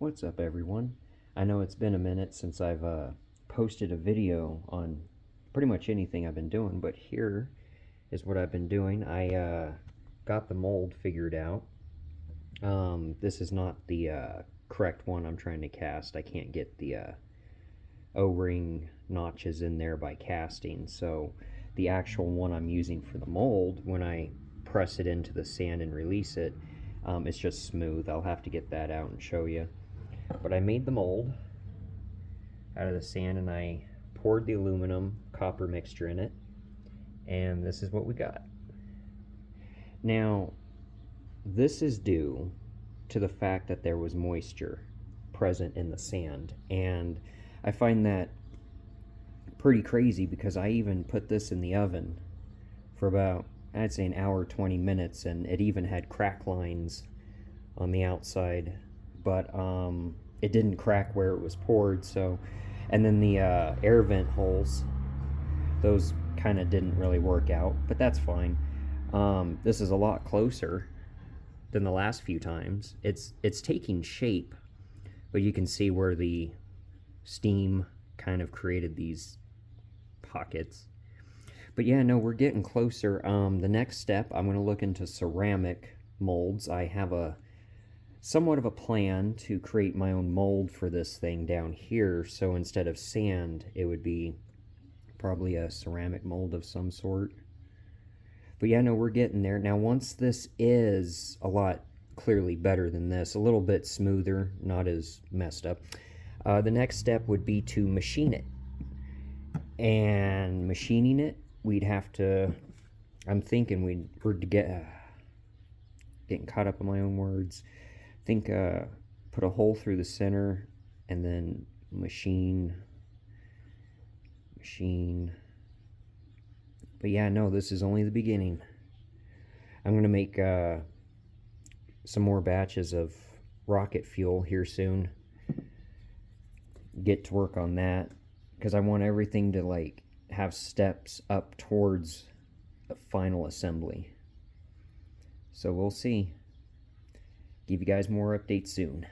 What's up, everyone? I know it's been a minute since I've posted a video on pretty much anything I've been doing, but here is what I've been doing. I got the mold figured out. This is not the correct one I'm trying to cast. I can't get the O-ring notches in there by casting, so the actual one I'm using for the mold, when I press it into the sand and release it, it's just smooth. I'll have to get that out and show you. But I made the mold out of the sand and I poured the aluminum copper mixture in it, and this is what we got. Now, this is due to the fact that there was moisture present in the sand, and I find that pretty crazy because I even put this in the oven for about, I'd say, an hour, 20 minutes, and it even had crack lines on the outside, but it didn't crack where it was poured. So, and then the air vent holes, those kind of didn't really work out, but that's fine. This is a lot closer than the last few times. It's taking shape, but you can see where the steam kind of created these pockets. But yeah, no, we're getting closer. The next step, I'm going to look into ceramic molds. I have a somewhat of a plan to create my own mold for this thing down here. So instead of sand, it would be probably a ceramic mold of some sort. But yeah, no, we're getting there. Now, once this is a lot clearly better than this, a little bit smoother, not as messed up, the next step would be to machine it. And machining it, we'd have to, I'm thinking we're getting caught up in my own words. Think put a hole through the center and then machine. But yeah, no, this is only the beginning. I'm going to make some more batches of rocket fuel here soon. Get to work on that because I want everything to like have steps up towards the final assembly. So we'll see. Give you guys more updates soon.